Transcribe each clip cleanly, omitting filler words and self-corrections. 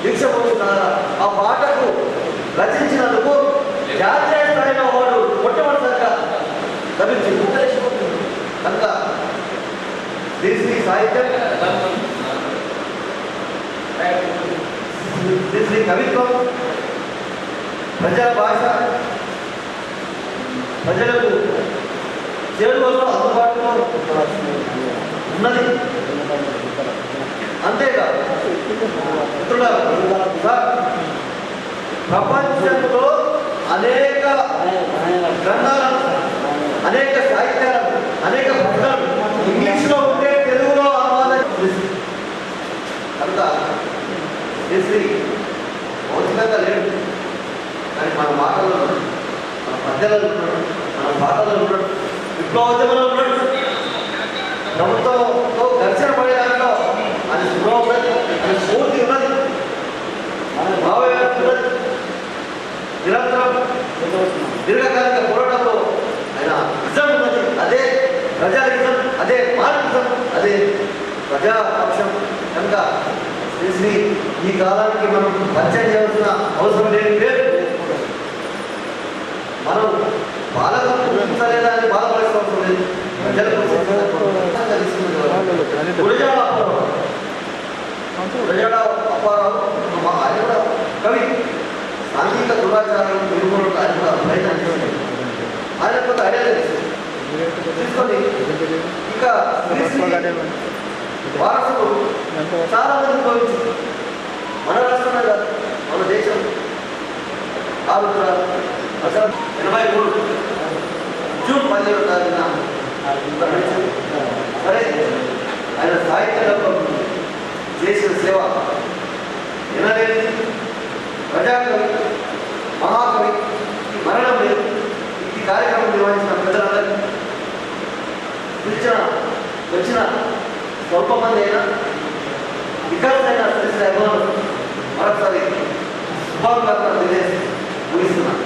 దీక్ష పొందుతారా ఆ పాటకు రచించినందుకు జాతీయ స్థాయిలో వాడు మొట్టమొదటిసారిగా లభించింది కనుక శ్రీ సాహిత్యం, శ్రీ కవిత్వం ప్రజా భాష ప్రజలకు చేరువలో అందుబాటులో ఉన్నది. అంతేకాదు ప్రపంచంలో అనేక గ్రంథాలను, అనేక సాహిత్యాలను, అనేక పుస్తకాలు ఇంగ్లీష్లో ఉంటే తెలుగులో అనువాదం కనుక శ్రీ భౌతికంగా లేడు, కానీ మన మాటల్లో ఉన్నాడు, మన పద్యాలలో ఉన్నాడు, మన పాటలలో ఉన్నాడు, విప్లవోద్యమంలో ఉన్నాడు, ప్రభుత్వంతో ఘర్షణ పడేదాంట్లో అది స్పృహ ఉన్నది, అది స్ఫూర్తి ఉన్నది, మన భావవ్యాప్తి ఉన్నది. నిరంతరం దీర్ఘకాలిక పోరాటంలో ఆయన నిజం ఉన్నది. అదే ప్రజానిజం, అదే మార్క్సిజం, అదే ప్రజాపక్షం. కనుక శ్రీ ఈ కాలానికి మనం పరిచయం చేయాల్సిన అవసరం లేని మనం పాలకులు గుర్తించలేదా అని బాధపడాల్సిన అవసరం లేదు. ప్రజలకు గురజాడ అప్పారావు ఆయన కూడా కవి, సాంఘిక దురాచారం నిర్మూలన ఆయన కూడా ప్రయత్నం చేశారు. ఆయన కొంత ఐడియా తీసుకొని ఇంకా వారసులు చాలా మంది ఉపయోగించారు. మన రాష్ట్రమే కాదు, మన దేశం 1983 జూన్ 17వ తారీఖున సరే ఆయన సాహిత్యంలో చేసిన సేవ ఎనలేనిది. ప్రజాకవి, మహాకవి, మరణం లేదు. ఈ కార్యక్రమం నిర్వహించిన ప్రజలందరికీ వచ్చిన స్వల్ప మంది అయినా వికాసమైన శ్రీ అభిమానులు మరొకసారి శుభాకాంక్షలు తెలియజేసి ముగిస్తున్నాను.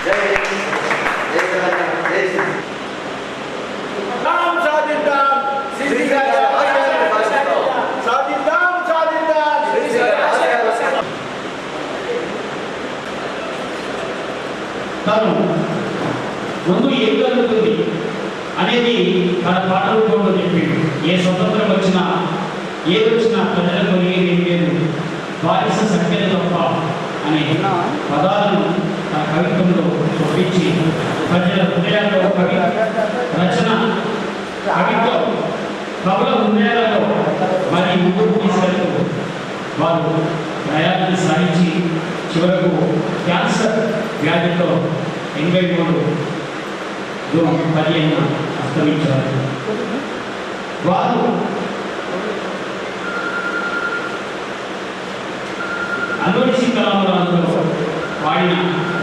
జై జై తెలంగాణ, జై శ్రీ తాను ముందు ఏం జరుగుతుంది అనేది తన పాట రూపంలో చెప్పిండు. ఏ స్వతంత్రం వచ్చినా ఏది వచ్చినా ప్రజలకు ఏం లేదు, బానిస సంఖ్యలు తప్ప అనే పదాలను తన కవిత్వంలో చూపించి ప్రజల హృదయాల్లో కవి రచన కవిత్వం కవుల హృదయాలలో మరి ముందుకు తీసుకెళ్తూ వారు ప్రయాణాన్ని సాగించి చివరకు క్యాన్సర్ వ్యాధితో 83 జూన్ 15న అస్తమించారు. వారు అల్లూరి సీతారామరాజుతో వాడిన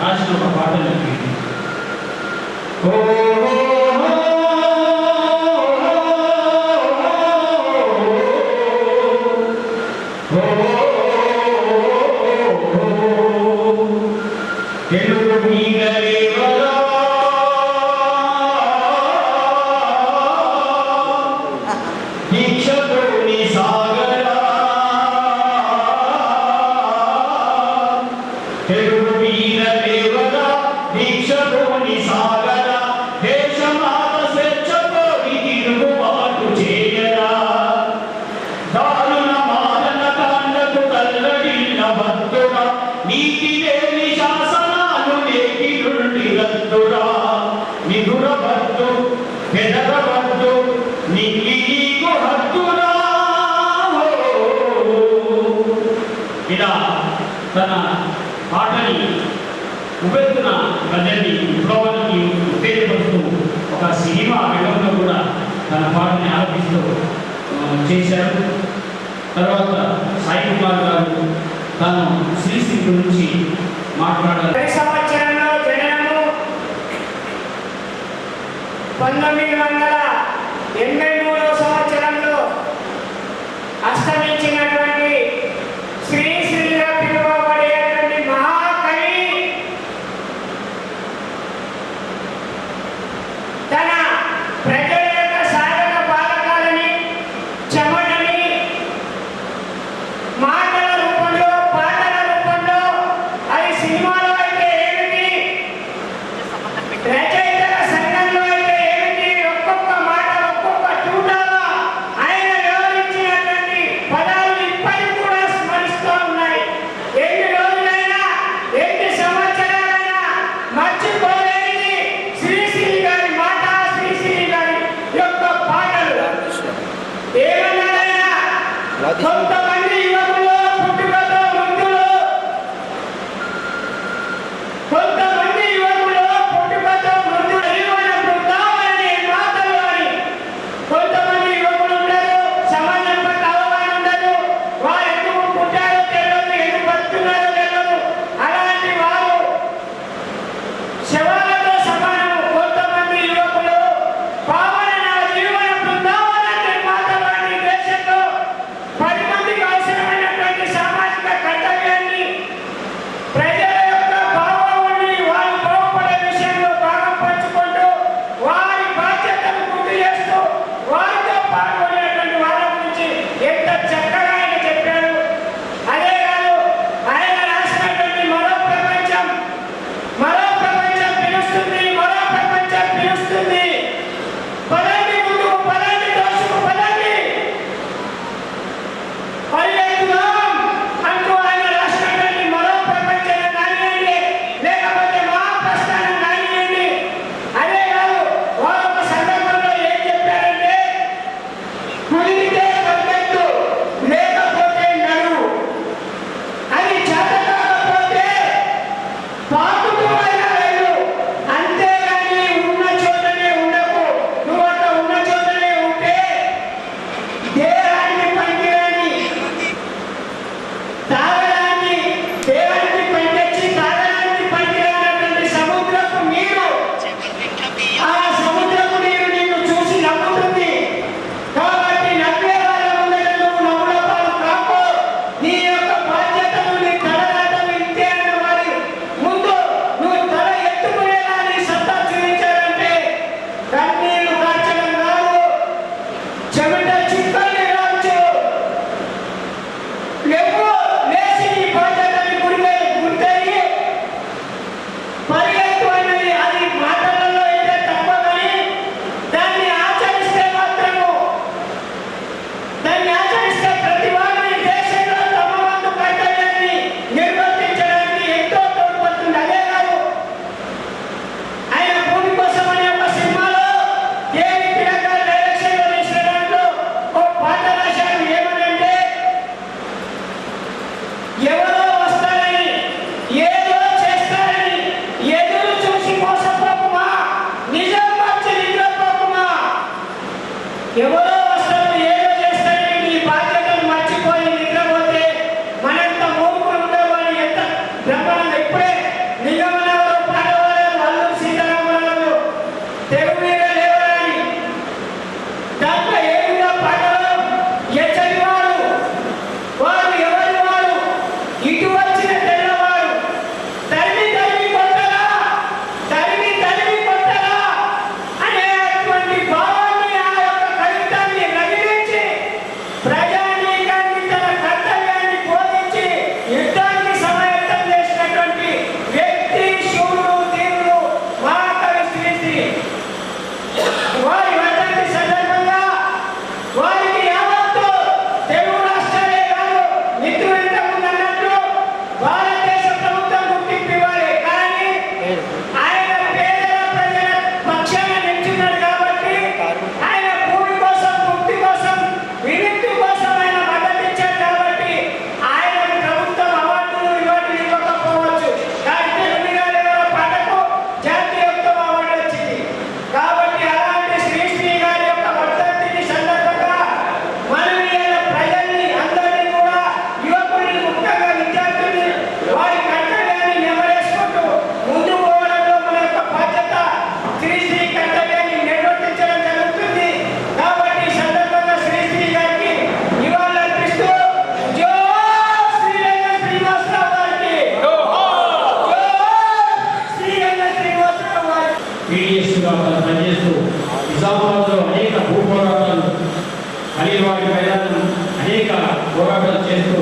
రాసిన ఒక పాటలు ఇలా తన పాటని ఉపెత్తున ప్రజల్ని విప్లవానికి ఉత్తేజపరుస్తూ ఒక సినిమా రంగంలో కూడా తన పాటని ఆలపిస్తూ చేశారు. తర్వాత సాయి కుమార్ గారు తాను శ్రీశ్రీ గురించి మాట్లాడారు. 1983వ సంవత్సరంలో అస్తమించినటువంటి శ్రీశ్రీగా పిలువబడేటువంటి మహాకవి తన ప్రజల యొక్క సాధన బాధకాలని, చెమటని కొంతమంది యువకులు పుట్టుకతో వృద్ధులు, కొంతమంది యువకులు పుట్టుకతో వృద్ధులు జీవన బృందావని మాటలు అని కొంతమంది యువకులు ఉంటారు. సమాజం పట్ల అవగాహన ఉండదు. వారు ఎందుకు పుట్టారో తెలియదు, ఎందుకు బతుకున్నారో తెలియదు. అలాంటి వారు శవాలతో సమానం. కొంతమంది యువకులు పావన జీవన బృందావనాన్ని మాటలని దేశంలో 10 మందికి అవసరమైనటువంటి సామాజిక కర్తవ్యాన్ని ప్రజల యొక్క భావాన్ని వారు బాగుపడే విషయంలో భాగం పంచుకుంటూ వారి బాధ్యతను గుర్తు చేస్తూ వారితో పాల్గొనేటువంటి వాళ్ళ గురించి ఎంత చక్కగా ఆయన చెప్పారు. అదే కాదు, ఆయన రాసినటువంటి మరో ప్రపంచం పిలుస్తుంది, మరో ప్రపంచం పిలుస్తుంది, పదండి ముందుకు, పదండి దోషకు, పదండి పరిగెత్తుదాం అంటూ ఆయన రాసినటువంటి మరో ప్రపంచం కానివ్వండి, లేకపోతే మహాప్రస్థానం కానివ్వండి. అదే కాదు, వారు ఒక సందర్భంలో ఏం చెప్పారంటే, కుదిరితే పరిగెత్తు, లేకపోతే నడువు, అది చేత కాకపోతే పాటుకు అయినా వెళ్ళు, అంతేగాని ఉన్న చోటనే ఉండకు. నువ్వు అట్లా ఉన్న చోటనే ఉంటే దేహానికి పనికిరాని, తాగడానికి దేహానికి పనికొచ్చి తాగడానికి పనికిరానటువంటి సముద్రపు నీరు, ఆ సముద్రపు నీరు నిన్ను చూసి నవ్వుతుంది. కాబట్టి నవ్వే వాళ్ళ ముందర నువ్వు నవ్వుల పాలు కాకు. నీ యొక్క బాధ్యతను, నీ తలరాటం ఇంతే అన్న వారి ముందు నువ్వు తల ఎత్తుకునేలా నీ సత్తా చూపించాలంటే కన్నీళ్లు కార్చడం కాదు, చెమట చుక్కల్ని రావచ్చు. లేవు, లేచి నీ బాధ్యతని గుర్తెరిగి పరిగెత్తు అన్నది అది మాటలలో అయితే తప్ప, కానీ దాన్ని ఆచరిస్తే ప్రతి వారిని దేశంలో తమ వంతు కర్తవ్యాన్ని నిర్వర్తించడానికి ఎంతో తోడ్పడుతుంది. అదే కాదు, ఆయన భూమి కోసం అనే ఒక సినిమాలో కేవీ పిల్లగారు డైరెక్షన్లో తీసిన దాంట్లో ఒక పాట రాశారు. ఏమనంటే, ఎవరో వస్తారని, ఏదో చేస్తారని ఎదురు చూసి మోసపోకుమా, నిజం వచ్చి నిద్రపోకుమా. ఎవరో వస్తారు, ఏదో చేస్తారని నీ బాధ్యతను మర్చిపోయి నిద్రపోతే మనంత మూర్ఖులు ఉండేవాళ్ళు ఎంత బ్రహ్మాండంగా. ఇప్పుడే నిజమనవరు పాడవారు అల్లూరి సీతారామరాజు తెలుగు మీద లేవని దాంట్లో ఏమిగా పాటలు, ఎచ్చని వాడు వారు ఎవరి వాడు, ఇటు వచ్చిన తెల్లవాడు, తరిమి తరిమి కొట్టరా, తరిమి తరిమి కొట్టరా అనేటువంటి భావాన్ని ఆ యొక్క కవితాన్ని రగిలించి ప్రజానీకాన్ని తన కర్తవ్యాన్ని బోధించి యుద్ధానికి సమాయత్తం చేసినటువంటి వ్యక్తి, శూరుడు, ధీరుడు మహాకవి శ్రీశ్రీ. వారి వర్ధంతి సందర్భంగా వారికి యావత్తు తెలుగు రాష్ట్రాలే కాదు, మిత్రులు ఇంతకుముందు అన్నట్లు భారతదేశ ప్రభుత్వం గుర్తింపు ఇవ్వాలి. కానీ ఆయన పేదల ప్రజల పక్షాన నిల్చున్నాడు కాబట్టి, ఆయన భూమి కోసం, ముక్తి కోసం, విముక్తి కోసం ఆయన మద్దతు ఇచ్చాడు కాబట్టి ఆయన ప్రభుత్వం అవార్డులు ఇవ్వకపోవచ్చు. కానీ తెలుగు మీద ఎవరో పాటకు జాతీయోత్తమ అవార్డు వచ్చింది. కాబట్టి అలాంటి శ్రీశ్రీ గారి యొక్క వర్ధంతిని సందర్భంగా మనం ఇవాళ ప్రజల్ని అందరినీ కూడా, యువకుల్ని, ముఖ్యంగా విద్యార్థుల్ని వారి కర్తవ్యాన్ని నెమరేసుకుంటూ ముందు పోవడంలో మన యొక్క బాధ్యత, శ్రీశ్రీ కర్తవ్యాన్ని నిర్వర్తించడం జరుగుతుంది. కాబట్టి ఈ సందర్భంగా శ్రీశ్రీ గారికి నివాళులు అర్పిస్తూ జో శ్రీరంగ శ్రీనివాసరావు గారికి, జో శ్రీరంగ శ్రీనివాసరావు గారికి. పీడిఎస్గా పనిచేస్తూ నిజామాబాద్లో అనేక భూ పోరాటాలు, అలీవాడి మైదానం అనేక పోరాటాలు చేస్తూ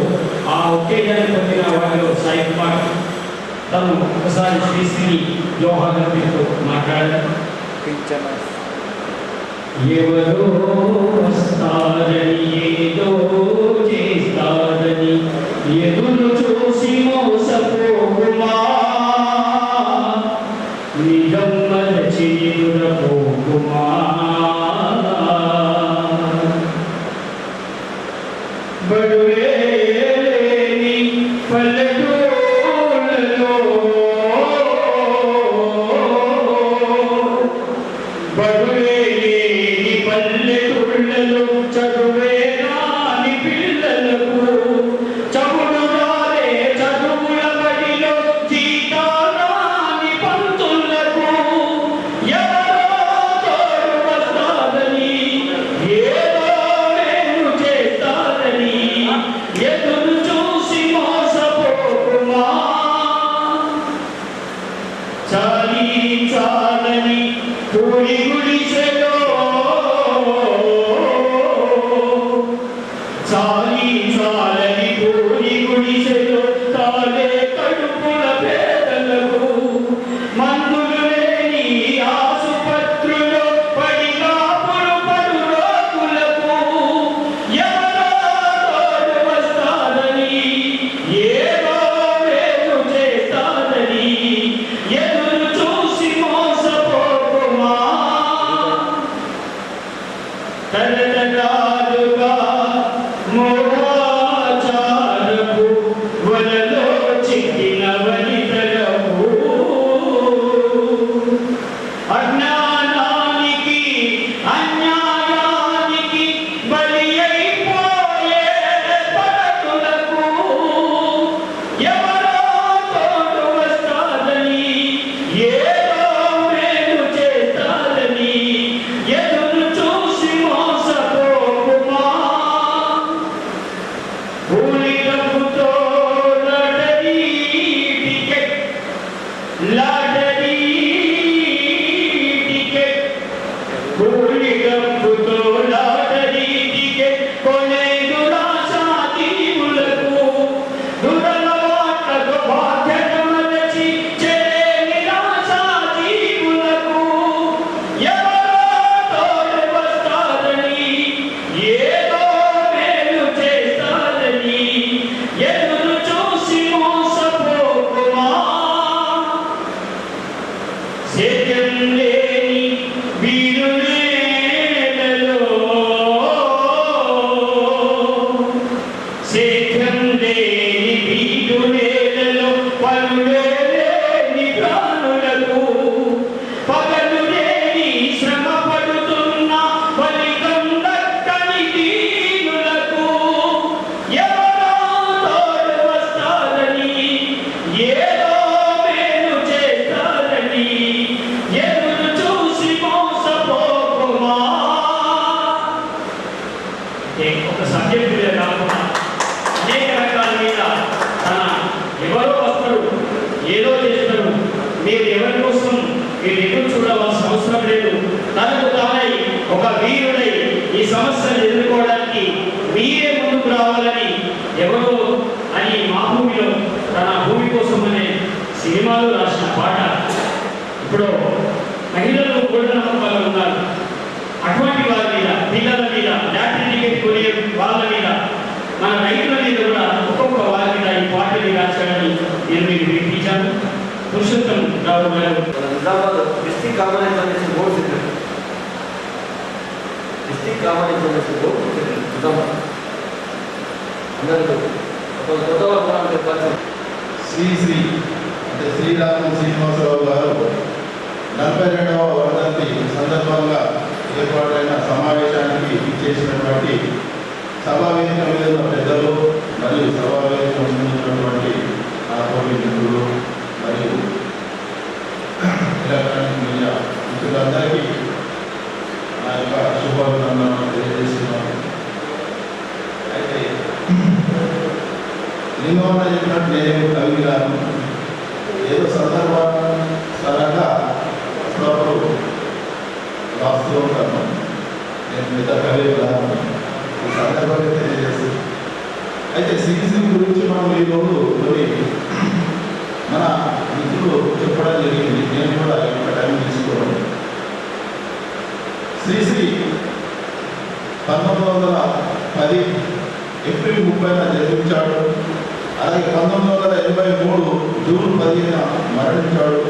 ఆ ఉత్తేజాన్ని పొందిన వారిలో సాయి కుమార్ తను ఒకసారి శ్రీశ్రీని జోహార్ అర్పిస్తూ మాట్లాడారు. ఎవరో వస్తారని, ఏదో చేస్తారని ఎదురు చూసి మోసపోకుమా, నిజం మరచి ఎదురపోకుమా. బడులేని పల్లెటూళ్ళలో బడులేని పల్లెటూళ్ళలో చదువే రాని పిల్లలకు చదువులు రాలే చదువుల బడిలో జీతారాని పంతులకు ఎవరో తోడు వస్తాదని ఏదో నేను చేస్తాదని ఎదురు చూసి మోసపోకుమా చాలి చాలని పూరి గుడిసెలో చాలి చాలని పూరి గుడిసెలో తాలే కడుపుల పేదలకు మందులు లేని ఆసుపత్రులో పడిగాపులు పడు రోగులకు ఎవరో తోడు వస్తాదని ఏదో వేలు చేస్తాదని ఎదురు చూసి మోసపోకుమా తరతరాలుగా మోహాచారపు వలలో చిక్కిన వనితలకు అజ్ఞానానికి అన్యాయానికి బలి అయిపోయే పడతులకు ఎవరో తోడు వస్తాదని ఏదో మేలు చేస్తాదని ఎదురు చూసి మోసపోకుమా ఊరి డబ్బుతో లాటరీ టికెట్ ఊరి డబ్బుతో లాటరీ టికెట్ కొనే దురాశా జీవులకు దురలవాట్లకు బాధ్యత మరచి చెడే నిరాశా జీవులకు ఎవరో తోడు వస్తారని ఏదో మేలు చేస్తారని ఎదురు చూసి మోసపోకుమా సేద్యం లేని వీరులేలలో సేద్యం లేని వీరులేలలో పనులే లేని ప్రాణులకు పగలు లేని శ్రమ పడుతున్న ఫలితం దక్కని దీనులకు ఎవరో తోడు వస్తారని ఏదో మేలు చేస్తారని ఎదురు చూసి మోసపోకుమా ఒక సబ్జెక్ట్ మీద కాకుండా అనేక రకాల మీద తన ఎవరో వస్తారు ఏదో చేస్తారు మీరు ఎవరి కోసం మీరు ఎదురు చూడవలసిన అవసరం లేదు తనకు తానై ఒక వీరుడై ఈ సమస్యను ఎదుర్కోవడానికి మీరే ముందుకు రావాలని ఎవరో అని మా భూమిలో తన భూమి కోసం అనే సినిమాలో రాసిన పాట ఇప్పుడు మహిళలు మూఢనమ్మకాలు ఉన్నారు అటువంటి వారి మీద పిల్లల మీద లాటరీ టికెట్ కొనే వాళ్ళ మీద మన రైతుల మీద కూడా ఒక్కొక్క వారి మీద ఈ పాటని రాశాడని నేను మీకు వినిపించాను. పురుషోత్తం రావు గారు మన Nizamabad district common information board secretary district common information board secretary Nizamabad అందరికీ ఒక కొత్త శ్రీ అంటే శ్రీరామ శ్రీనివాసరావు గారు 42వ వర్ధంతి సందర్భంగా ఏర్పాటైన సమావేశానికి ఇచ్చేసినటువంటి సమావేశం మీద పెద్దలు మరియు సమావేశం ఉన్నటువంటి ఆత్మీయ మిత్రులు మరియు ఎలక్ట్రానిక్ మీడియా మిత్రులందరికీ నా యొక్క శుభాభినందనలు తెలియజేస్తున్నాను. అయితే లింగమన్న చెప్పినట్టు నేనేమో కవి గాను ఏదో సందర్భంగా అప్పుడప్పుడు రాస్తూ ఉంటాను. నేను మిగతా కవి కాను ఈ సందర్భంగా తెలియజేస్తాను. అయితే సిరిసిరి గురించి మనం ఈరోజు కొన్ని మన మిత్రులు చెప్పడం జరిగింది. నేను కూడా ఎక్కువ టైం తీసుకోవడం. శ్రీశ్రీ 1910 ఏప్రిల్ 30న జన్మించాడు. అలాగే 1983 జూన్ 10న మరణించాడు.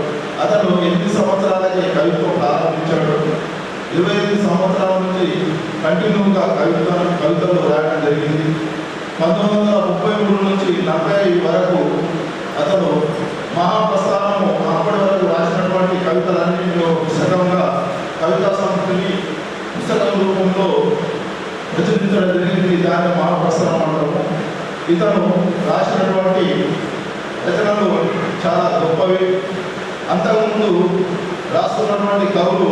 అతను 8 సంవత్సరాలకే కవిత్వం ప్రారంభించాడు. 25 సంవత్సరాల నుంచి కంటిన్యూగా కవితలు రాయడం జరిగింది. 1933 నుంచి 40 వరకు అతను మహాప్రస్థానము అప్పటి వరకు రాసినటువంటి కవితలన్నింటిలో పుస్తకంగా కవితా సమితిని పుస్తకం రూపంలో ప్రచురించడం జరిగింది. దాన్ని మహాప్రస్థానం అంటాము. ఇతను రాసినటువంటి రచనలు చాలా గొప్పవి. అంతకుముందు రాస్తున్నటువంటి కవులు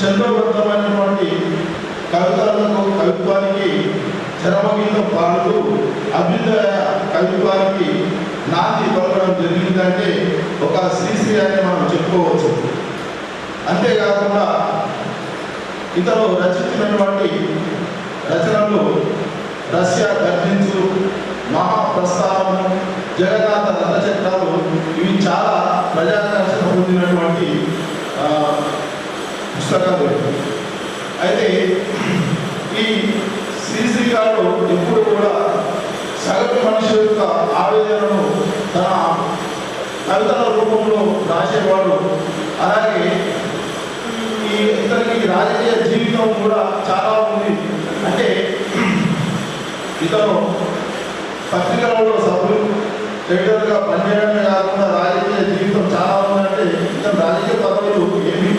చంద్రబద్ధమైనటువంటి కవితలకు కవిత్వానికి చరమగీతం పాడుతూ అభ్యుదయ కవిత్వానికి నాంది పలకడం జరిగిందంటే ఒక శ్రీశ్రీ అని మనం చెప్పుకోవచ్చు. అంతేకాకుండా ఇతను రచించినటువంటి రచనలు రష్యా గర్జించు, మహాప్రస్థానము, జగన్నాథ రథచక్రాలు ఇవి చాలా ప్రజాకర్షణ పొందినటువంటి పుస్తకాలు. అయితే ఈ శ్రీశ్రీ గారు ఎప్పుడు కూడా సగటు మనిషి యొక్క ఆవేదనను తన కవితల రూపంలో రాసేవాడు. అలాగే ఇతనికి రాజకీయ జీవితం కూడా చాలా ఉంది. అంటే ఇతను పత్రికలలో సభ్యులు ఎడిటర్గా పనిచేయడమే కాకుండా రాజకీయ జీవితం చాలా ఉందంటే ఇతను రాజకీయ పదవులు ఏమి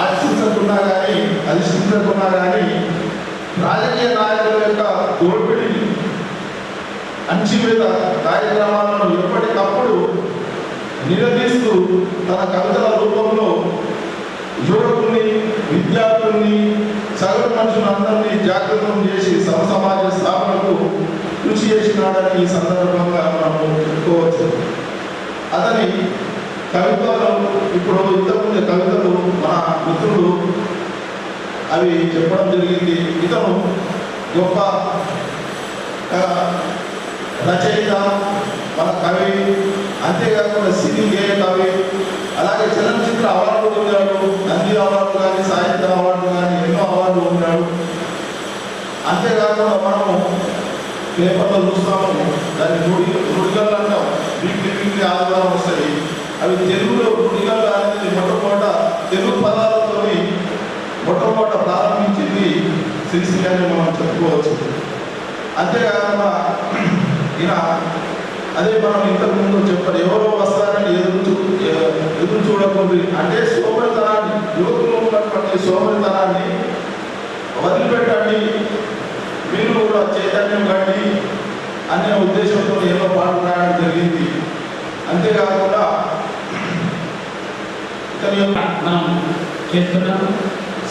ఆశించకున్నా కానీ అధిష్ఠించకున్నా కానీ రాజకీయ నాయకుల యొక్క దోపిడీ అణచివేత కార్యక్రమాలను ఎప్పటికప్పుడు నిలదీస్తూ తన కవితల రూపంలో యువకుల్ని, విద్యార్థుల్ని, సగటు మనుషులందరినీ జాగృతం చేసి సమసమాజ స్థాపనకు కృషి చేసినాడని ఈ సందర్భంగా మనం చెప్పుకోవచ్చు. అతని కవిత్వాలు ఇప్పుడు ఇంతకుముందు కవితలు మన మిత్రులు అవి చెప్పడం జరిగింది. ఇతను గొప్ప రచయిత, మన కవి, అంతేకాకుండా సినీ గేయ కవి, అలాగే చలనచిత్ర అవార్డు పొందాడు. నంది అవార్డు కానీ, సాహిత్య అవార్డు కానీ ఎన్నో అవార్డు పొందాడు. అంతేకాకుండా మనము పేపర్లో చూస్తాము, దాన్ని నుడిగల్లు అంటాం. వీక్లీ ఆదివారం వస్తాయి. అవి తెలుగులో నుడిగల్లు అనేది మొట్టమొదట తెలుగు పదాలతో మొట్టమొదట ప్రారంభించింది శ్రీశ్రీ అని మనం చెప్పుకోవచ్చు. అంతేకాకుండా ఈయన అదే మనం ఇంతకుముందు చెప్పారు, ఎవరో వస్తారని ఎదురు చూడకూడదు. అంటే సోమరితనాన్ని, యువకులు ఉన్నటువంటి సోమరితనాన్ని వదిలిపెట్టండి, మీరు కూడా చైతన్యం కండి అనే ఉద్దేశంతో ఏదో పాటలు రాయడం జరిగింది. అంతేకాకుండా ఇతని యొక్క మనం చేస్తున్నాము.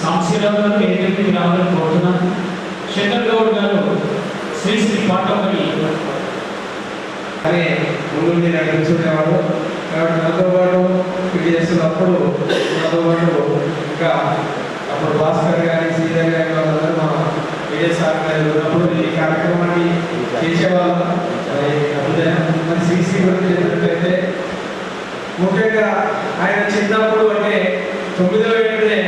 సాంశీరావు గారు ఏదైతే రావాలని కోరుతున్నాను. శంకర్ గౌడ్ గారు శ్రీశ్రీ పాట అని ముందు నడిపించుకునేవాడు. కాబట్టి నాతో పాటు ఇది చేస్తున్నప్పుడు నాతో పాటు ఇంకా అప్పుడు భాస్కర్ గారి, శ్రీధర్ గారి వాళ్ళందరూ మా విజయసాగర్ గారు ఉన్నప్పుడు ఈ కార్యక్రమాన్ని చేసేవాళ్ళం. మరి శ్రీశ్రీ గురించి చెప్పినట్లయితే ముఖ్యంగా ఆయన చిన్నప్పుడు అంటే 9వ ఏళ్ళే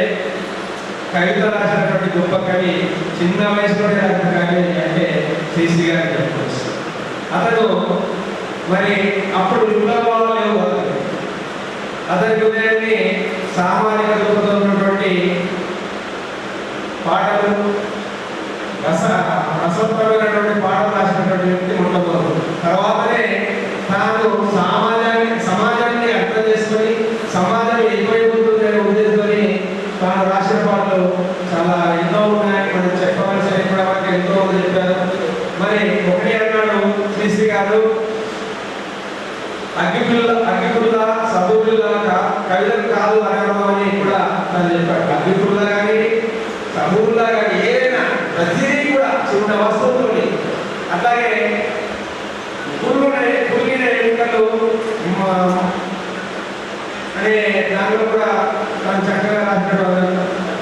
కవిత రాసినటువంటి గొప్ప కవి, చిన్న వయసులోనే రాసిన కవి అంటే శ్రీశ్రీ గారిని చెప్పవచ్చు. అతను మరి అప్పుడు విప్లవాలు లేవు. అతని హృదయాన్ని సామాజిక దృక్పథంతో ఉన్నటువంటి పాటలు, రసవత్తమైనటువంటి పాటలు రాసినటువంటి వ్యక్తి మొట్టమొదటి. తర్వాతనే తాను సమాజాన్ని అర్థం చేసుకొని సమాజం ఎక్కువైపోతుందనే ఉద్దేశంతో తాను రాసిన పాటలు చాలా ఎన్నో ఉన్నాయని మనం చెప్పవలసిన కూడా మనకి ఎంతో మంది చెప్పారు. మరి ఒకటి అన్నాడు శ్రీశ్రీ గారు, అగ్గిపుల్ల సబూరుల కవితలు కాదు అనడం అని కూడా తను చెప్పాడు. అగ్గిపుల్ల కానీ సబూరులా కానీ ఏదైనా ప్రతిదీ కూడా చిన్న వస్తువుతోని, అట్లాగే పుల్లిన ఎన్నికలు అనే దాంట్లో కూడా తను చక్కగా రాసినాడు.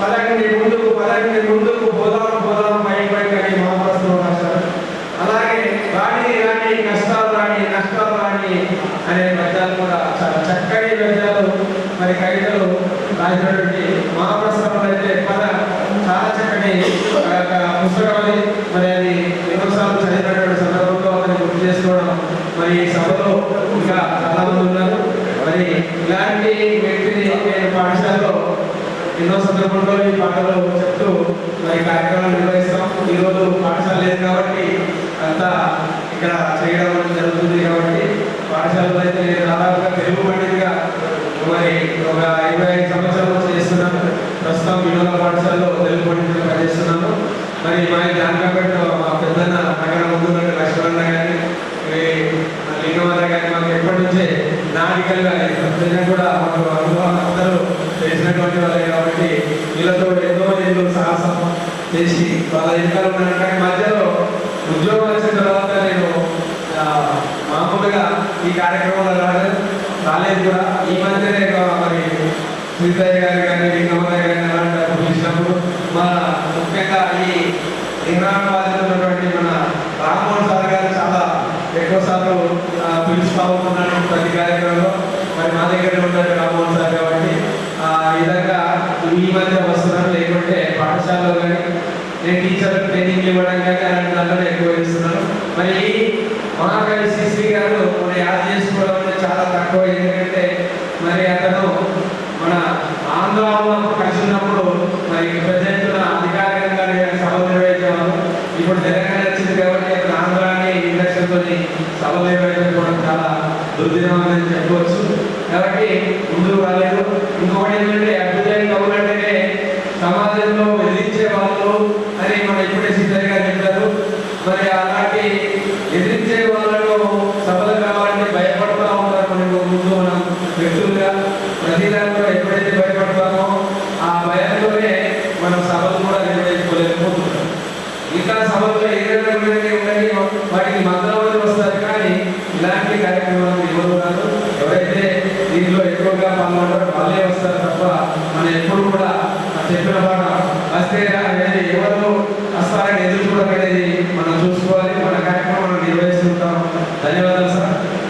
పదండి ముందుకు పోదాం పై కానీ మహాప్రస్థం రాశారు. అలాగే రాణి నష్టాలు రాణి అనే పద్యాలు కూడా చాలా చక్కని పద్యాలు మరి కవితలు రాసినటువంటి మహాప్రస్థంలో అయితే చాలా చక్కని పుస్తకం అది. మరి అది ఎన్నోసార్లు చదివినటువంటి సందర్భంలో అతన్ని గుర్తు చేసుకోవడం మరి సభలో ఇంకా చాలా మంది ఉన్నారు. మరి ఇలాంటి వ్యక్తిని నేను పాఠశాలలో ఎన్నో సందర్భంలో ఈ పాటలు చెప్తూ మరి కార్యక్రమాలు నిర్వహిస్తాం. ఈరోజు పాఠశాల లేదు కాబట్టి ఇక్కడ చేయడం అనేది జరుగుతుంది. కాబట్టి పాఠశాలలో అయితే నేను దాదాపుగా తెలుగు పండితుగా మరి ఒక 25 సంవత్సరాలు చేస్తున్నాను. ప్రస్తుతం వినోద పాఠశాలలో తెలుగు పండితులు పనిచేస్తున్నాను. మరి మా జానకపేట మా పెద్దన్న నగర ముందు లక్ష్మణ గారి లింగమన్న గారి మాకు ఎప్పటి నుంచే నాటికలుగా కూడా మాకు అనుభవం అందరూ చేసినటువంటి వాళ్ళే. కాబట్టి వీళ్ళతో ఎంతో నేను సాహసం చేసి వాళ్ళ ఎన్నికలు ఉన్నాను. కానీ మధ్యలో ఉద్యోగం వచ్చిన తర్వాత నేను మామూలుగా ఈ కార్యక్రమంలో రాలేదు కూడా. ఈ మధ్యనే మరి సీతయ్య గారు కానీ లింగమన్న గారి అలాంటి పిలిచినప్పుడు మన ముఖ్యంగా ఈ నిర్మాణ బాధ్యత ఉన్నటువంటి మన రామ్మోహన్ సార్ గారు చాలా ఎక్కువ సార్లు పిలుస్తూ ఉంటున్నాను ప్రతి కార్యక్రమంలో. మరి మా దగ్గర ఉంటారు రామ్మోహన్ సార్. కాబట్టి ఈ విధంగా ఈ మధ్య వస్తున్నాను. లేకుంటే పాఠశాలలో కానీ నేను టీచర్ ట్రైనింగ్ ఇవ్వడం కానీ అలాంటి దాంట్లో ఎక్కువ ఇస్తున్నాను. మరి మహాకవి శ్రీ గారు మనం యాద చేసుకోవడం అనేది చాలా తక్కువ. ఎందుకంటే మరి అతను మన ఆంధ్రాలో కలిసి ఉన్నప్పుడు మరి పెద్ద ఎత్తున అధికారికంగా సభలు నిర్వహించేవారు. ఇప్పుడు తెలంగాణ వచ్చింది కాబట్టి అతను ఆంధ్రాన్ని ఇండక్షన్తో సభలు నిర్వహించుకోవడం చాలా దుర్దినం అని చెప్పవచ్చు. కాబట్టి ముందుకు రాలేదు. ఇంకొకటి ఏంటంటే అభ్యుదయ కవులు అంటేనే సమాజంలో ఎదిరించే వాళ్ళు అని మనం ఇప్పుడే సిద్ధంగా గారు చెప్పారు. మరి అలాంటి ఎదిరించే వాళ్ళను సభలు కావాలంటే భయపడుతూ ఉంటారు. మనం ముందు మనం వ్యక్తులుగా ప్రతి దాంట్లో ఎప్పుడైతే భయపడతామో ఆ భయంతోనే మనం సభలు కూడా నిర్వహించుకోలేకపోతున్నాం. ఇంకా సభల్లో ఏదైనా ఉన్నాయి వాటికి మంత్రాలు వస్తారు. కానీ ఇలాంటి కార్యక్రమాలు ఎవరు కాదు. ఎవరైతే దీనిలో ఎక్కువగా పాల్గొంటారో వాళ్ళే వస్తారు తప్ప మనం ఎప్పుడు కూడా చెప్పిన పాట వస్తే